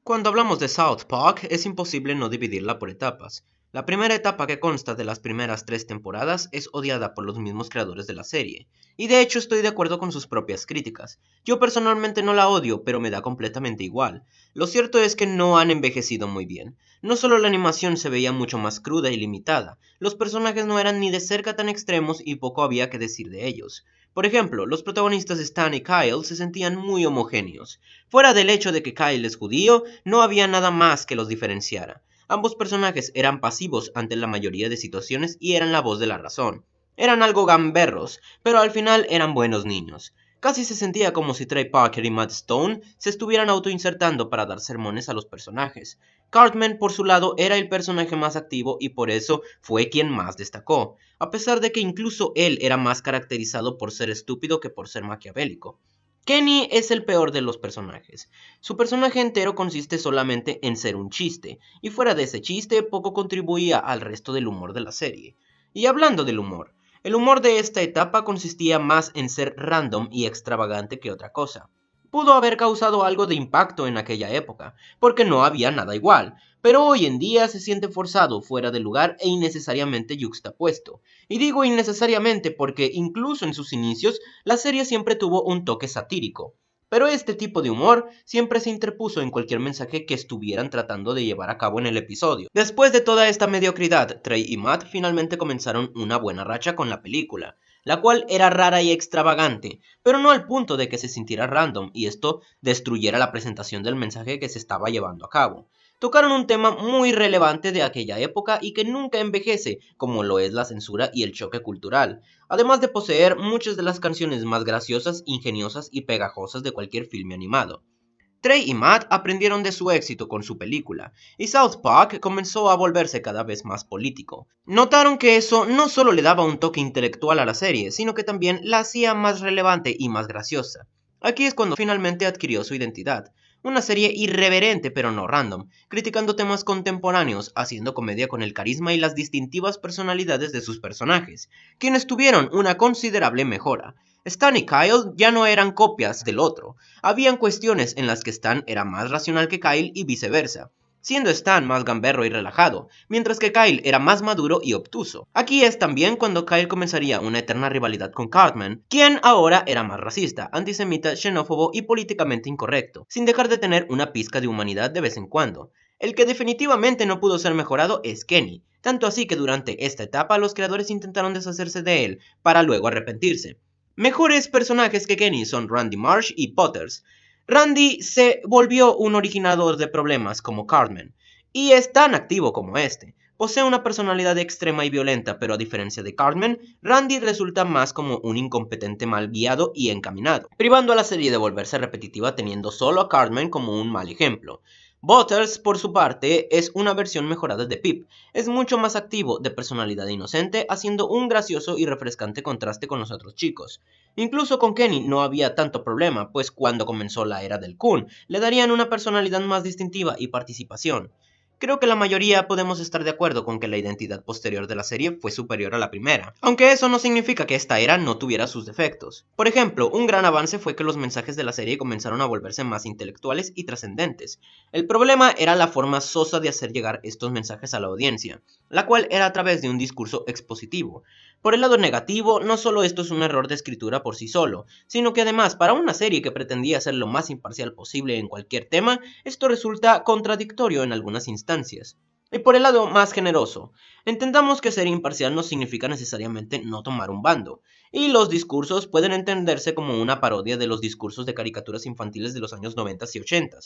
Cuando hablamos de South Park, es imposible no dividirla por etapas. La primera etapa, que consta de las primeras 3 temporadas, es odiada por los mismos creadores de la serie, y de hecho estoy de acuerdo con sus propias críticas. Yo personalmente no la odio, pero me da completamente igual. Lo cierto es que no han envejecido muy bien. No solo la animación se veía mucho más cruda y limitada, los personajes no eran ni de cerca tan extremos y poco había que decir de ellos. Por ejemplo, los protagonistas Stan y Kyle se sentían muy homogéneos. Fuera del hecho de que Kyle es judío, no había nada más que los diferenciara. Ambos personajes eran pasivos ante la mayoría de situaciones y eran la voz de la razón. Eran algo gamberros, pero al final eran buenos niños. Casi se sentía como si Trey Parker y Matt Stone se estuvieran autoinsertando para dar sermones a los personajes. Cartman, por su lado, era el personaje más activo y por eso fue quien más destacó, a pesar de que incluso él era más caracterizado por ser estúpido que por ser maquiavélico. Kenny es el peor de los personajes. Su personaje entero consiste solamente en ser un chiste, y fuera de ese chiste poco contribuía al resto del humor de la serie. Y hablando del humor, el humor de esta etapa consistía más en ser random y extravagante que otra cosa. Pudo haber causado algo de impacto en aquella época, porque no había nada igual, pero hoy en día se siente forzado, fuera de lugar e innecesariamente yuxtapuesto. Y digo innecesariamente porque incluso en sus inicios la serie siempre tuvo un toque satírico. Pero este tipo de humor siempre se interpuso en cualquier mensaje que estuvieran tratando de llevar a cabo en el episodio. Después de toda esta mediocridad, Trey y Matt finalmente comenzaron una buena racha con la película, la cual era rara y extravagante, pero no al punto de que se sintiera random y esto destruyera la presentación del mensaje que se estaba llevando a cabo. Tocaron un tema muy relevante de aquella época y que nunca envejece, como lo es la censura y el choque cultural, además de poseer muchas de las canciones más graciosas, ingeniosas y pegajosas de cualquier filme animado. Trey y Matt aprendieron de su éxito con su película, y South Park comenzó a volverse cada vez más político. Notaron que eso no solo le daba un toque intelectual a la serie, sino que también la hacía más relevante y más graciosa. Aquí es cuando finalmente adquirió su identidad. Una serie irreverente pero no random, criticando temas contemporáneos, haciendo comedia con el carisma y las distintivas personalidades de sus personajes, quienes tuvieron una considerable mejora. Stan y Kyle ya no eran copias del otro, habían cuestiones en las que Stan era más racional que Kyle y viceversa, siendo Stan más gamberro y relajado, mientras que Kyle era más maduro y obtuso. Aquí es también cuando Kyle comenzaría una eterna rivalidad con Cartman, quien ahora era más racista, antisemita, xenófobo y políticamente incorrecto, sin dejar de tener una pizca de humanidad de vez en cuando. El que definitivamente no pudo ser mejorado es Kenny, tanto así que durante esta etapa los creadores intentaron deshacerse de él, para luego arrepentirse. Mejores personajes que Kenny son Randy Marsh y Potters. Randy se volvió un originador de problemas como Cartman, y es tan activo como este. Posee una personalidad extrema y violenta, pero a diferencia de Cartman, Randy resulta más como un incompetente mal guiado y encaminado, privando a la serie de volverse repetitiva teniendo solo a Cartman como un mal ejemplo. Butters, por su parte, es una versión mejorada de Pip. Es mucho más activo, de personalidad inocente, haciendo un gracioso y refrescante contraste con los otros chicos. Incluso con Kenny no había tanto problema, pues cuando comenzó la era del Kun, le darían una personalidad más distintiva y participación. Creo que la mayoría podemos estar de acuerdo con que la identidad posterior de la serie fue superior a la primera, aunque eso no significa que esta era no tuviera sus defectos. Por ejemplo, un gran avance fue que los mensajes de la serie comenzaron a volverse más intelectuales y trascendentes. El problema era la forma sosa de hacer llegar estos mensajes a la audiencia, la cual era a través de un discurso expositivo. Por el lado negativo, no solo esto es un error de escritura por sí solo, sino que además para una serie que pretendía ser lo más imparcial posible en cualquier tema, esto resulta contradictorio en algunas instancias. Y por el lado más generoso, entendamos que ser imparcial no significa necesariamente no tomar un bando, y los discursos pueden entenderse como una parodia de los discursos de caricaturas infantiles de los años 90 y 80.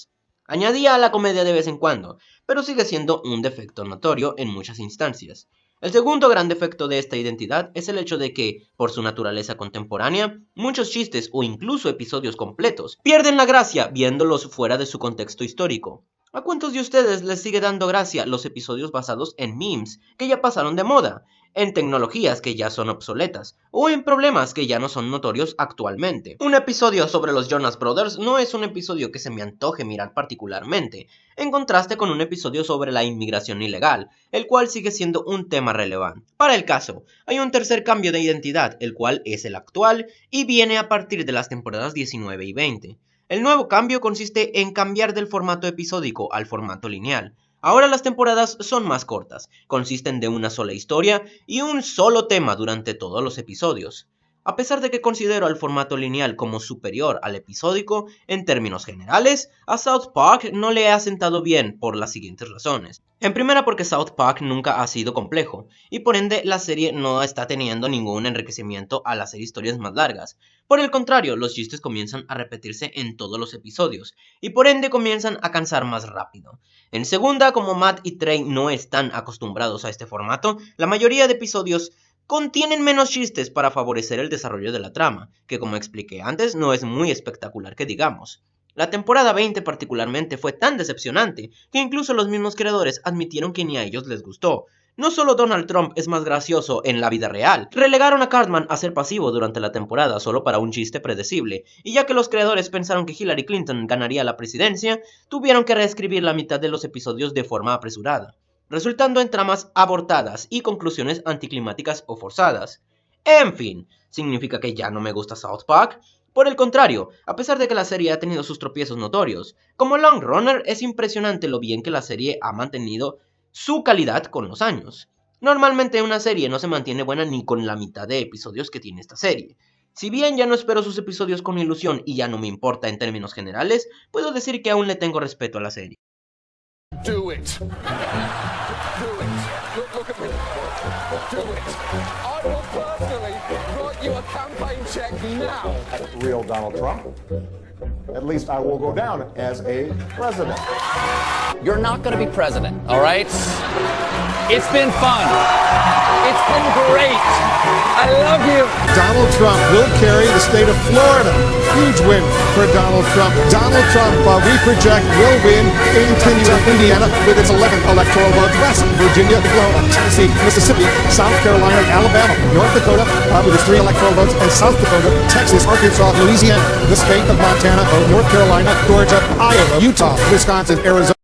Añadía a la comedia de vez en cuando, pero sigue siendo un defecto notorio en muchas instancias. El segundo gran defecto de esta identidad es el hecho de que, por su naturaleza contemporánea, muchos chistes o incluso episodios completos pierden la gracia viéndolos fuera de su contexto histórico. ¿A cuántos de ustedes les sigue dando gracia los episodios basados en memes que ya pasaron de moda, en tecnologías que ya son obsoletas, o en problemas que ya no son notorios actualmente? Un episodio sobre los Jonas Brothers no es un episodio que se me antoje mirar particularmente, en contraste con un episodio sobre la inmigración ilegal, el cual sigue siendo un tema relevante. Para el caso, hay un tercer cambio de identidad, el cual es el actual, y viene a partir de las temporadas 19 y 20. El nuevo cambio consiste en cambiar del formato episódico al formato lineal. Ahora las temporadas son más cortas, consisten de una sola historia y un solo tema durante todos los episodios. A pesar de que considero al formato lineal como superior al episódico, en términos generales, a South Park no le ha sentado bien por las siguientes razones. En primera, porque South Park nunca ha sido complejo, y por ende la serie no está teniendo ningún enriquecimiento al hacer historias más largas. Por el contrario, los chistes comienzan a repetirse en todos los episodios, y por ende comienzan a cansar más rápido. En segunda, como Matt y Trey no están acostumbrados a este formato, la mayoría de episodios contienen menos chistes para favorecer el desarrollo de la trama, que como expliqué antes no es muy espectacular que digamos. La temporada 20 particularmente fue tan decepcionante que incluso los mismos creadores admitieron que ni a ellos les gustó. No solo Donald Trump es más gracioso en la vida real, relegaron a Cartman a ser pasivo durante la temporada solo para un chiste predecible, y ya que los creadores pensaron que Hillary Clinton ganaría la presidencia, tuvieron que reescribir la mitad de los episodios de forma apresurada, resultando en tramas abortadas y conclusiones anticlimáticas o forzadas. En fin, ¿significa que ya no me gusta South Park? Por el contrario, a pesar de que la serie ha tenido sus tropiezos notorios, como long runner es impresionante lo bien que la serie ha mantenido su calidad con los años. Normalmente una serie no se mantiene buena ni con la mitad de episodios que tiene esta serie. Si bien ya no espero sus episodios con ilusión y ya no me importa en términos generales, puedo decir que aún le tengo respeto a la serie. Do it. Do it. Look at me. Do it. I will personally write you a campaign check now. Real Donald Trump. At least I will go down as a president. You're not going to be president, all right? It's been fun. It's been great. I love you. Donald Trump will carry the state of Florida. Huge win for Donald Trump. Donald Trump, we project, will win in Indiana with its 11 electoral votes. West Virginia, Oklahoma, Tennessee, Mississippi, South Carolina, Alabama, North Dakota with its 3 electoral votes, and South Dakota, Texas, Arkansas, Louisiana, the state of Montana, North Carolina, Georgia, Iowa, Utah, Wisconsin, Arizona.